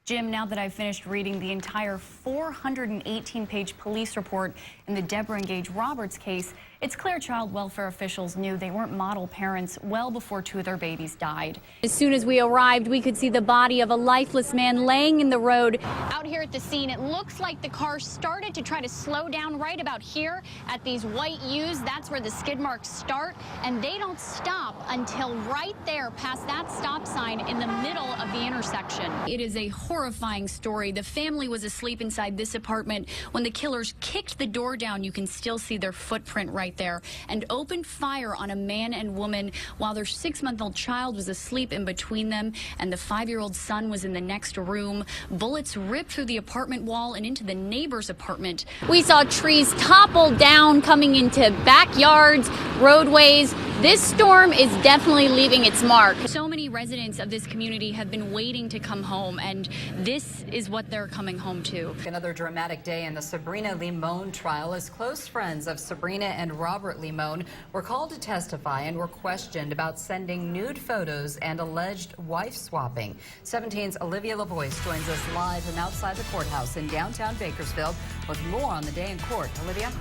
Jim, now that I've finished reading the entire 418-page police report in the Deborah and Gage Roberts case, it's clear child welfare officials knew they weren't model parents well before two of their babies died. As soon as we arrived, we could see the body of a lifeless man laying in the road. Out here at the scene, it looks like the car started to try to slow down right about here at these white U's. That's where the skid marks start, and they don't stop until right there past that stop sign in the middle of the intersection. It is a horrifying story. The family was asleep inside this apartment when the killers kicked the door down. You can still see their footprint right there, and opened fire on a man and woman while their 6-month-old child was asleep in between them, and the 5-year-old son was in the next room. Bullets ripped through the apartment wall and into the neighbor's apartment. We saw trees topple down, coming into backyards, roadways. This storm is definitely leaving its mark. So many residents of this community have been waiting to come home, and this is what they're coming home to. Another dramatic day in the Sabrina Limon trial, as close friends of Sabrina and Robert Limon were called to testify and were questioned about sending nude photos and alleged wife swapping. 17's Olivia LaVoice joins us live from outside the courthouse in downtown Bakersfield with more on the day in court. Olivia?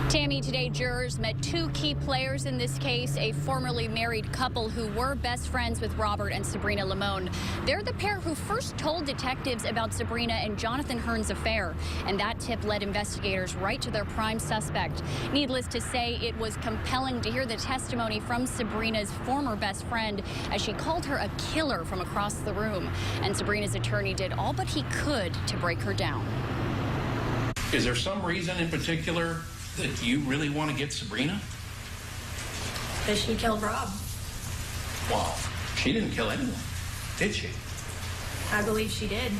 Tammy, today jurors met two key players in this case, a formerly married couple who were best friends with Robert and Sabrina Limon. They're the pair who first told detectives about Sabrina and Jonathan Hearn's affair, and that tip led investigators right to their prime suspect. Needless to say, it was compelling to hear the testimony from Sabrina's former best friend as she called her a killer from across the room. And Sabrina's attorney did all but he could to break her down. Is there some reason in particular that you really want to get Sabrina? Because she killed Rob. Well, she didn't kill anyone, did she? I believe she did.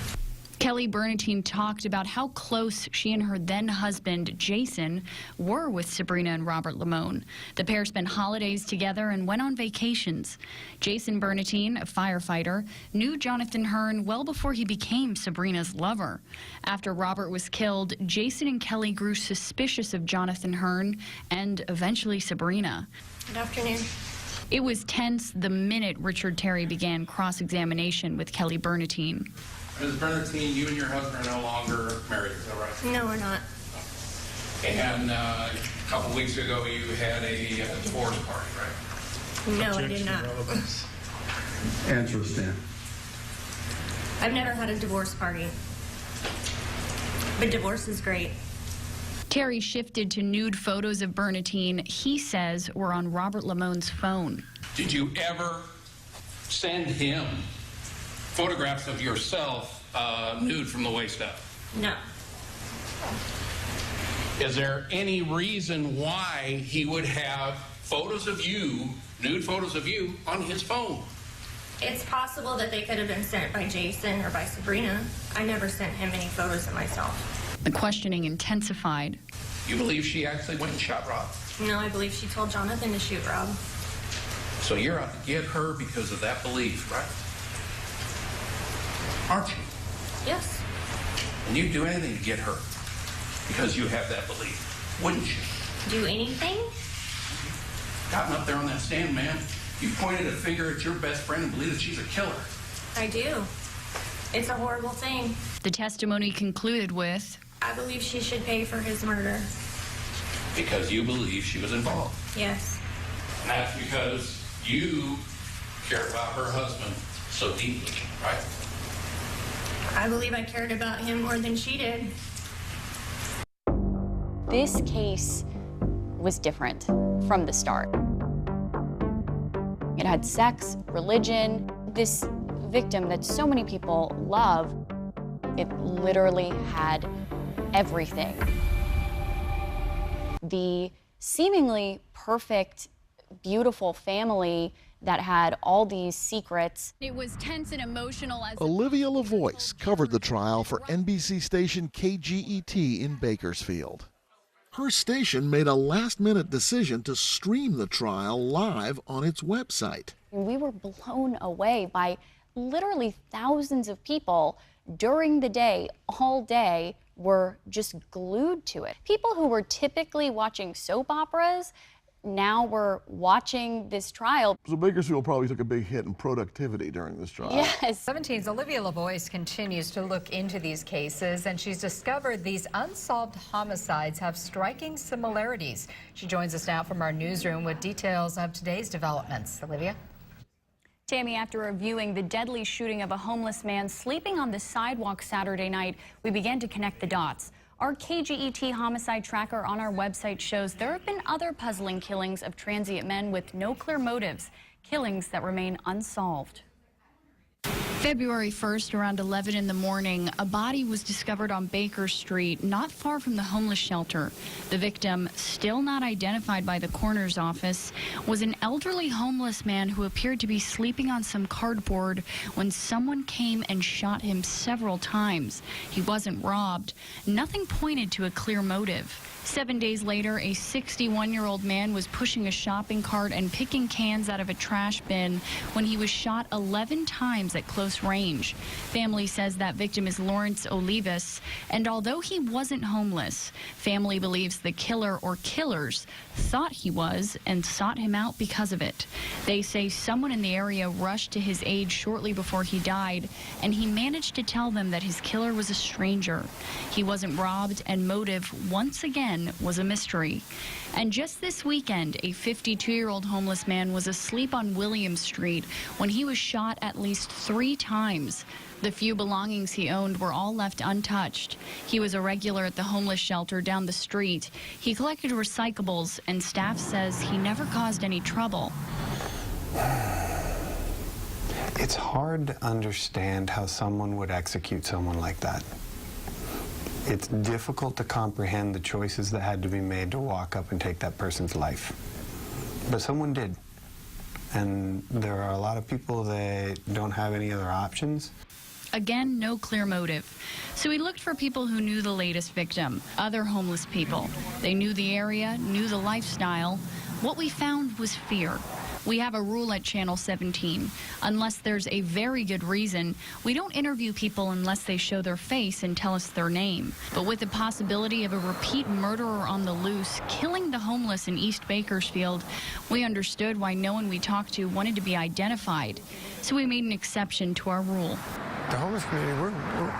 Kelly Bernatine talked about how close she and her then-husband, Jason, were with Sabrina and Robert Limon. The pair spent holidays together and went on vacations. Jason Bernatine, a firefighter, knew Jonathan Hearn well before he became Sabrina's lover. After Robert was killed, Jason and Kelly grew suspicious of Jonathan Hearn and eventually Sabrina. Good afternoon. It was tense the minute Richard Terry began cross-examination with Kelly Bernatine. Ms. Bernatine, you and your husband are no longer married, is that right? No, we're not. And a couple weeks ago, you had a divorce party, right? No, I did not. Answer, Stan. I've never had a divorce party. But divorce is great. Terry shifted to nude photos of Bernatine he says were on Robert Limon's phone. Did you ever send him photographs of yourself nude from the waist up? No. Is there any reason why he would have photos of you, nude photos of you, on his phone? It's possible that they could have been sent by Jason or by Sabrina. I never sent him any photos of myself. The questioning intensified. You believe she actually went and shot Rob? No, I believe she told Jonathan to shoot Rob. So you're out to get her because of that belief, right? Aren't you? Yes. And you'd do anything to get her because you have that belief, wouldn't you? Do anything? Gotten up there on that stand, man. You pointed a finger at your best friend and believe that she's a killer. I do. It's a horrible thing. The testimony concluded with, I believe she should pay for his murder. Because you believe she was involved. Yes. And that's because you care about her husband so deeply, right? I believe I cared about him more than she did. this case was different from the start. It had sex, religion, this victim that so many people love. It literally had everything. The seemingly perfect, beautiful family that had all these secrets. It was tense and emotional as Olivia LaVoice covered the trial for NBC station KGET in Bakersfield. Her station made a last-minute decision to stream the trial live on its website. we were blown away by literally thousands of people during the day, all day, were just glued to it. People who were typically watching soap operas now we're watching this trial. So Bakersfield probably took a big hit in productivity during this trial. Yes. 17's Olivia LaVoice continues to look into these cases, and she's discovered these unsolved homicides have striking similarities. She joins us now from our newsroom with details of today's developments. Olivia? Tammy, after reviewing the deadly shooting of a homeless man sleeping on the sidewalk Saturday night, we began to connect the dots. Our KGET homicide tracker on our website shows there have been other puzzling killings of transient men with no clear motives, killings that remain unsolved. February 1st, around 11 in the morning, a body was discovered on Baker Street, not far from the homeless shelter. The victim, still not identified by the coroner's office, was an elderly homeless man who appeared to be sleeping on some cardboard when someone came and shot him several times. He wasn't robbed. Nothing pointed to a clear motive. 7 days later, a 61-year-old man was pushing a shopping cart and picking cans out of a trash bin when he was shot 11 times at close range. Family says that victim is Lawrence LaVoice, and although he wasn't homeless, family believes the killer or killers thought he was and sought him out because of it. They say someone in the area rushed to his aid shortly before he died, and he managed to tell them that his killer was a stranger. He wasn't robbed, and motive, once again, was a mystery. And just this weekend, a 52-year-old homeless man was asleep on William Street when he was shot at least 3 times. The few belongings he owned were all left untouched. He was a regular at the homeless shelter down the street. He collected recyclables, and staff says he never caused any trouble. It's hard to understand how someone would execute someone like that. It's difficult to comprehend the choices that had to be made to walk up and take that person's life. But someone did. And there are a lot of people that don't have any other options. Again, no clear motive. So we looked for people who knew the latest victim, other homeless people. They knew the area, knew the lifestyle. What we found was fear. We have a rule at Channel 17. Unless there's a very good reason, we don't interview people unless they show their face and tell us their name. But with the possibility of a repeat murderer on the loose, killing the homeless in East Bakersfield, we understood why no one we talked to wanted to be identified. So we made an exception to our rule. The homeless community,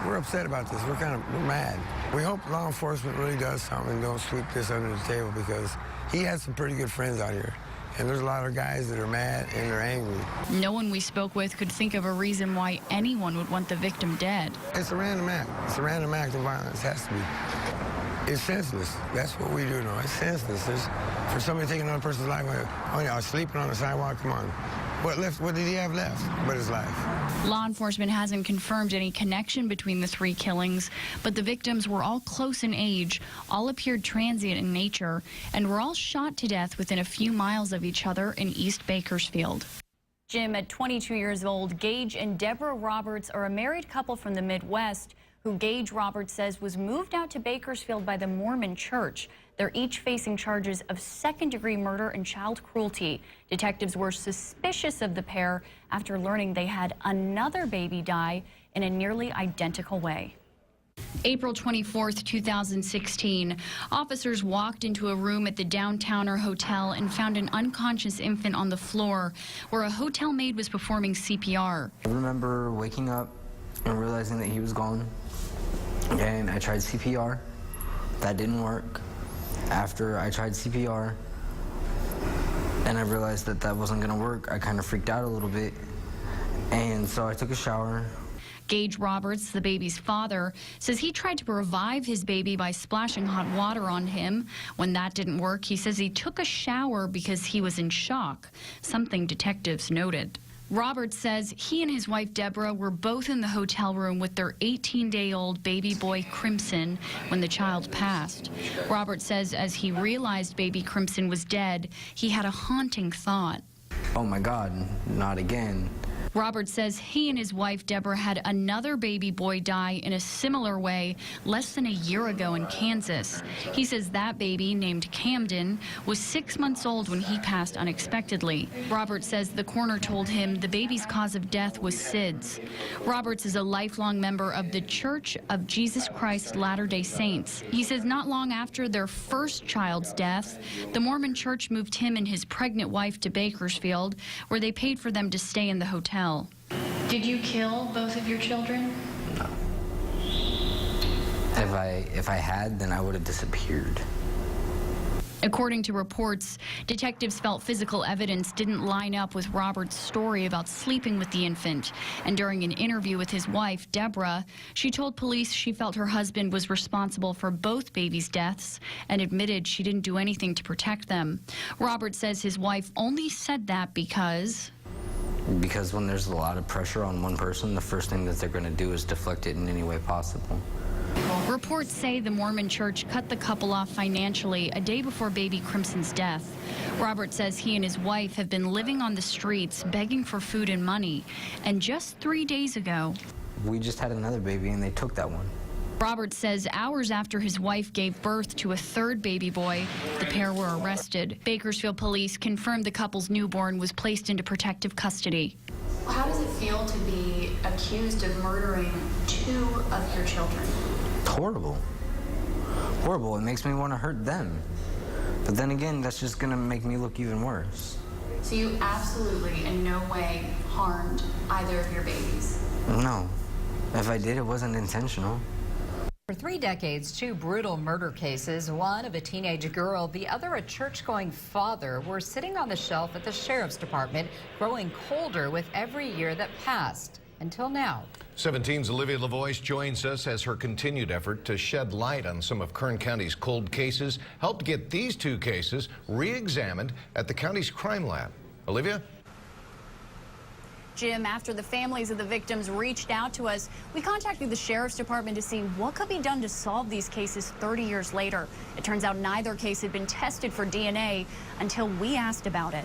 we're upset about this. We're mad. We hope law enforcement really does something and don't sweep this under the table, because he has some pretty good friends out here. And there's a lot of guys that are mad and they're angry. No one we spoke with could think of a reason why anyone would want the victim dead. It's a random act. It's a random act of violence. It has to be. It's senseless. That's what we do now. It's senseless. For somebody taking another person's life, oh yeah, sleeping on the sidewalk, come on. What did he have left but his life? Law enforcement hasn't confirmed any connection between the 3 killings, but the victims were all close in age, all appeared transient in nature, and were all shot to death within a few miles of each other in East Bakersfield. Jim, at 22 years old, Gage and Deborah Roberts are a married couple from the Midwest who Gage Roberts says was moved out to Bakersfield by the Mormon Church. They're each facing charges of second-degree murder and child cruelty. Detectives were suspicious of the pair after learning they had another baby die in a nearly identical way. April 24th, 2016, officers walked into a room at the Downtowner Hotel and found an unconscious infant on the floor where a hotel maid was performing CPR. I remember waking up and realizing that he was gone, and I tried CPR. That didn't work. After I tried CPR and I realized that that wasn't going to work, I kind of freaked out a little bit, and so I took a shower. Gage Roberts, the baby's father, says he tried to revive his baby by splashing hot water on him. When that didn't work, he says he took a shower because he was in shock, something detectives noted. Roberts says he and his wife Deborah were both in the hotel room with their 18-day-old baby boy Crimson when the child passed. Roberts says as he realized baby Crimson was dead, he had a haunting thought. Oh my God, not again. Robert says he and his wife, Deborah, had another baby boy die in a similar way less than a year ago in Kansas. He says that baby, named Camden, was 6 months old when he passed unexpectedly. Robert says the coroner told him the baby's cause of death was SIDS. Roberts is a lifelong member of the Church of Jesus Christ Latter-day Saints. He says not long after their first child's death, the Mormon church moved him and his pregnant wife to Bakersfield, where they paid for them to stay in the hotel. Did you kill both of your children? No. If I had, then I would have disappeared. According to reports, detectives felt physical evidence didn't line up with Robert's story about sleeping with the infant. And during an interview with his wife, Deborah, she told police she felt her husband was responsible for both babies' deaths and admitted she didn't do anything to protect them. Robert says his wife only said that because when there's a lot of pressure on one person, the first thing that they're going to do is deflect it in any way possible. Reports say the Mormon church cut the couple off financially a day before baby Crimson's death. Robert says he and his wife have been living on the streets, begging for food and money. And just 3 days ago, we just had another baby and they took that one. Robert says hours after his wife gave birth to a third baby boy, the pair were arrested. Bakersfield police confirmed the couple's newborn was placed into protective custody. How does it feel to be accused of murdering 2 of your children? Horrible. Horrible. It makes me want to hurt them. But then again, that's just going to make me look even worse. So you absolutely in no way harmed either of your babies? No. If I did, it wasn't intentional. For 3 decades, 2 brutal murder cases, one of a teenage girl, the other a church-going father, were sitting on the shelf at the sheriff's department, growing colder with every year that passed, until now. 17's Olivia LaVoice joins us as her continued effort to shed light on some of Kern County's cold cases helped get these 2 cases re-examined at the county's crime lab. Olivia? Jim, after the families of the victims reached out to us, we contacted the sheriff's department to see what could be done to solve these cases 30 years later. It turns out neither case had been tested for DNA until we asked about it.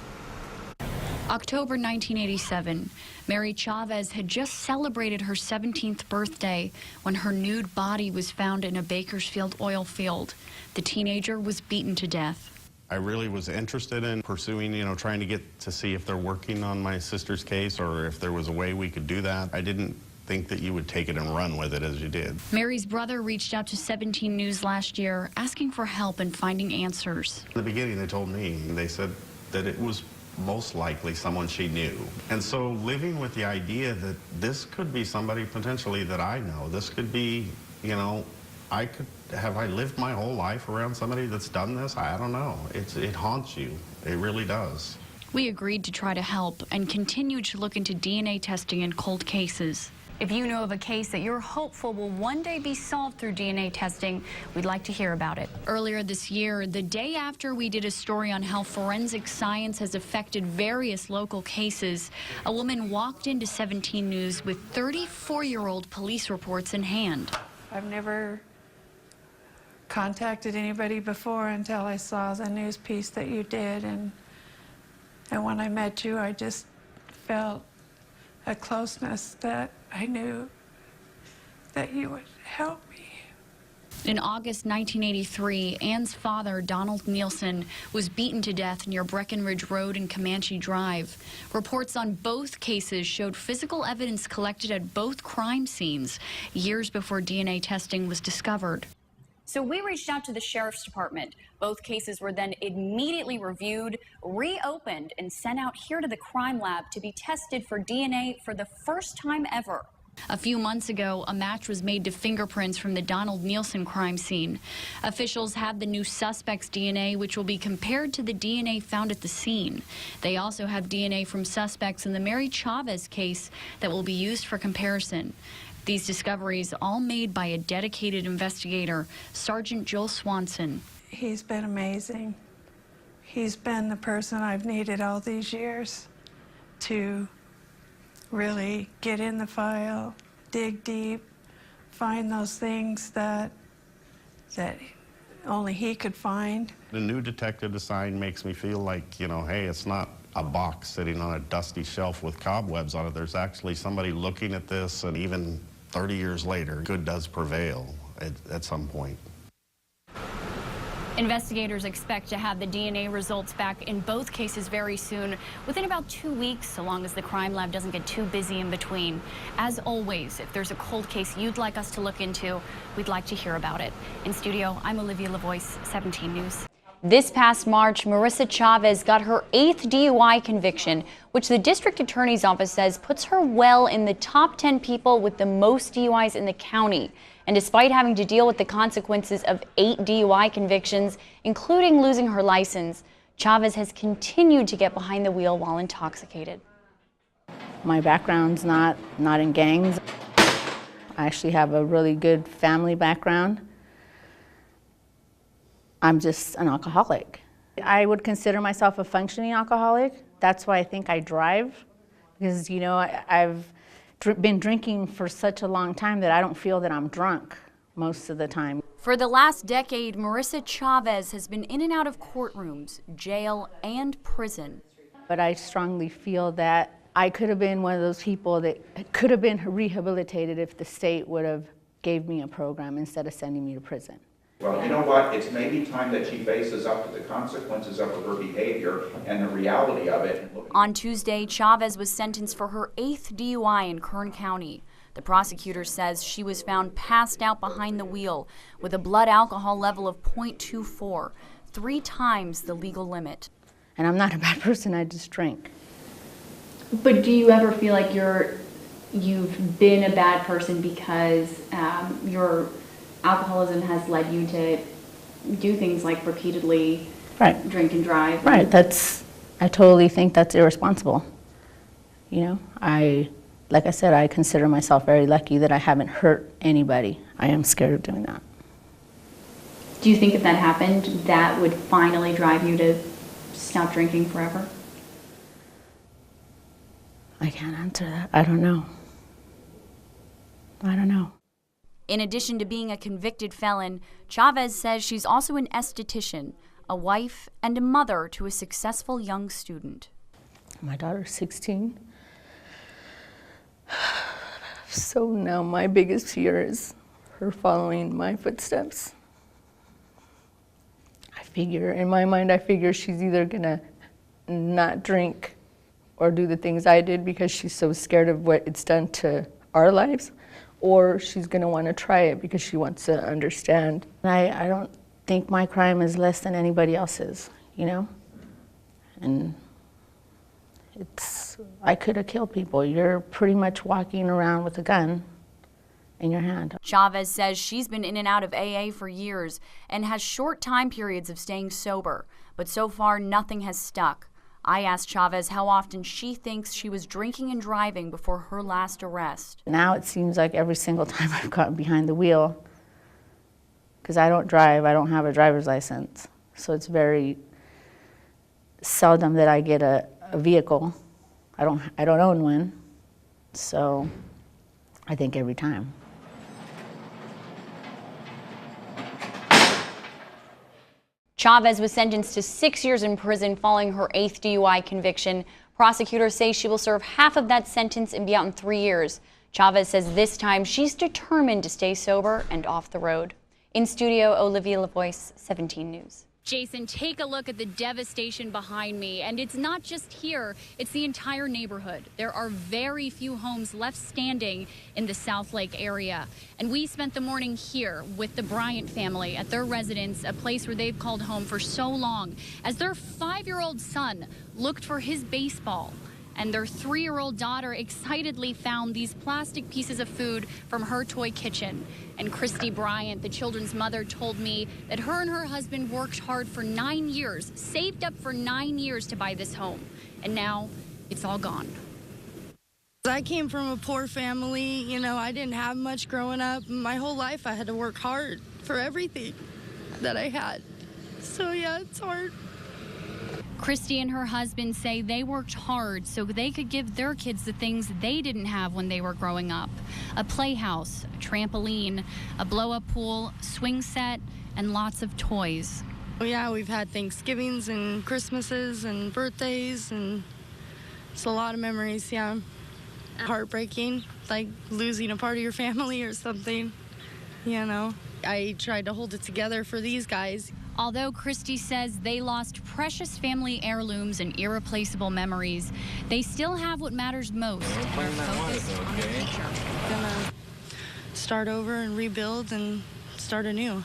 October 1987, Mary Chavez had just celebrated her 17th birthday when her nude body was found in a Bakersfield oil field. The teenager was beaten to death. I really was interested in pursuing, trying to get to see if they're working on my sister's case or if there was a way we could do that. I didn't think that you would take it and run with it as you did. Mary's brother reached out to 17 News last year asking for help in finding answers. In the beginning, they told me, they said that it was most likely someone she knew. And so living with the idea that this could be somebody potentially that I know, this could be, have I lived my whole life around somebody that's done this? I don't know. It haunts you. It really does. We agreed to try to help and continued to look into DNA testing in cold cases. If you know of a case that you're hopeful will one day be solved through DNA testing, we'd like to hear about it. Earlier this year, the day after we did a story on how forensic science has affected various local cases, a woman walked into 17 News with 34-year-old police reports in hand. I've never contacted anybody before until I saw the news piece that you did, and when I met you, I just felt a closeness that I knew that you would help me. In August 1983, Ann's father, Donald Nielsen, was beaten to death near Breckenridge Road and Comanche Drive. Reports on both cases showed physical evidence collected at both crime scenes years before DNA testing was discovered. So we reached out to the sheriff's department. Both cases were then immediately reviewed, reopened, and sent out here to the crime lab to be tested for DNA for the first time ever. A few months ago, a match was made to fingerprints from the Donald Nielsen crime scene. Officials have the new suspect's DNA, which will be compared to the DNA found at the scene. They also have DNA from suspects in the Mary Chavez case that will be used for comparison. These discoveries all made by a dedicated investigator, Sergeant Joel Swanson. He's been amazing. He's been the person I've needed all these years to really get in the file, dig deep, find those things that only he could find. The new detective assigned makes me feel like, hey, it's not a box sitting on a dusty shelf with cobwebs on it. There's actually somebody looking at this, and even 30 years later, good does prevail at some point. Investigators expect to have the DNA results back in both cases very soon, within about 2 weeks, so long as the crime lab doesn't get too busy in between. As always, if there's a cold case you'd like us to look into, we'd like to hear about it. In studio, I'm Olivia LaVoice, 17 News. This past March, Marissa Chavez got her 8th DUI conviction, which the district attorney's office says puts her well in the top 10 people with the most DUIs in the county. And despite having to deal with the consequences of 8 DUI convictions, including losing her license, Chavez has continued to get behind the wheel while intoxicated. My background's not in gangs. I actually have a really good family background. I'm just an alcoholic. I would consider myself a functioning alcoholic. That's why I think I drive, because, you know, I've been drinking for such a long time that I don't feel that I'm drunk most of the time. For the last decade, Marissa Chavez has been in and out of courtrooms, jail, and prison. But I strongly feel that I could have been one of those people that could have been rehabilitated if the state would have gave me a program instead of sending me to prison. Well, you know what? It's maybe time that she faces up to the consequences of her behavior and the reality of it. On Tuesday, Chavez was sentenced for her 8th DUI in Kern County. The prosecutor says she was found passed out behind the wheel with a blood alcohol level of 0.24, 3 times the legal limit. And I'm not a bad person, I just drink. But do you ever feel like you've been a bad person because your alcoholism has led you to do things like repeatedly drink and drive? Right, I totally think that's irresponsible. You know, like I said, I consider myself very lucky that I haven't hurt anybody. I am scared of doing that. Do you think if that happened, that would finally drive you to stop drinking forever? I can't answer that. I don't know. In addition to being a convicted felon, Chavez says she's also an esthetician, a wife, and a mother to a successful young student. My daughter's 16. So now my biggest fear is her following my footsteps. In my mind, I figure she's either gonna not drink or do the things I did because she's so scared of what it's done to our lives, or she's going to want to try it because she wants to understand. I don't think my crime is less than anybody else's, you know? And I could have killed people. You're pretty much walking around with a gun in your hand. Chavez says she's been in and out of AA for years and has short time periods of staying sober, but so far nothing has stuck. I asked Chavez how often she thinks she was drinking and driving before her last arrest. Now it seems like every single time I've gotten behind the wheel, because I don't drive, I don't have a driver's license, so it's very seldom that I get a vehicle. I don't own one, so I think every time. Chavez was sentenced to 6 years in prison following her 8th DUI conviction. Prosecutors say she will serve half of that sentence and be out in 3 years. Chavez says this time she's determined to stay sober and off the road. In studio, Olivia LaVoice, 17 News. Jason, take a look at the devastation behind me. And it's not just here, it's the entire neighborhood. There are very few homes left standing in the South Lake area. And we spent the morning here with the Bryant family at their residence, a place where they've called home for so long, as their 5-year-old son looked for his baseball. And their 3-year-old daughter excitedly found these plastic pieces of food from her toy kitchen. And Christy Bryant, the children's mother, told me that her and her husband worked hard for 9 years, saved up for 9 years to buy this home. And now it's all gone. I came from a poor family. You know, I didn't have much growing up. My whole life I had to work hard for everything that I had. So yeah, it's hard. Christy and her husband say they worked hard so they could give their kids the things they didn't have when they were growing up. A playhouse, a trampoline, a blow-up pool, swing set, and lots of toys. Oh, yeah, we've had Thanksgivings and Christmases and birthdays, and it's a lot of memories, yeah. Heartbreaking, like losing a part of your family or something, you know. I tried to hold it together for these guys. Although Christy says they lost precious family heirlooms and irreplaceable memories, they still have what matters most. They're focused on the future. Gonna start over and rebuild and start anew.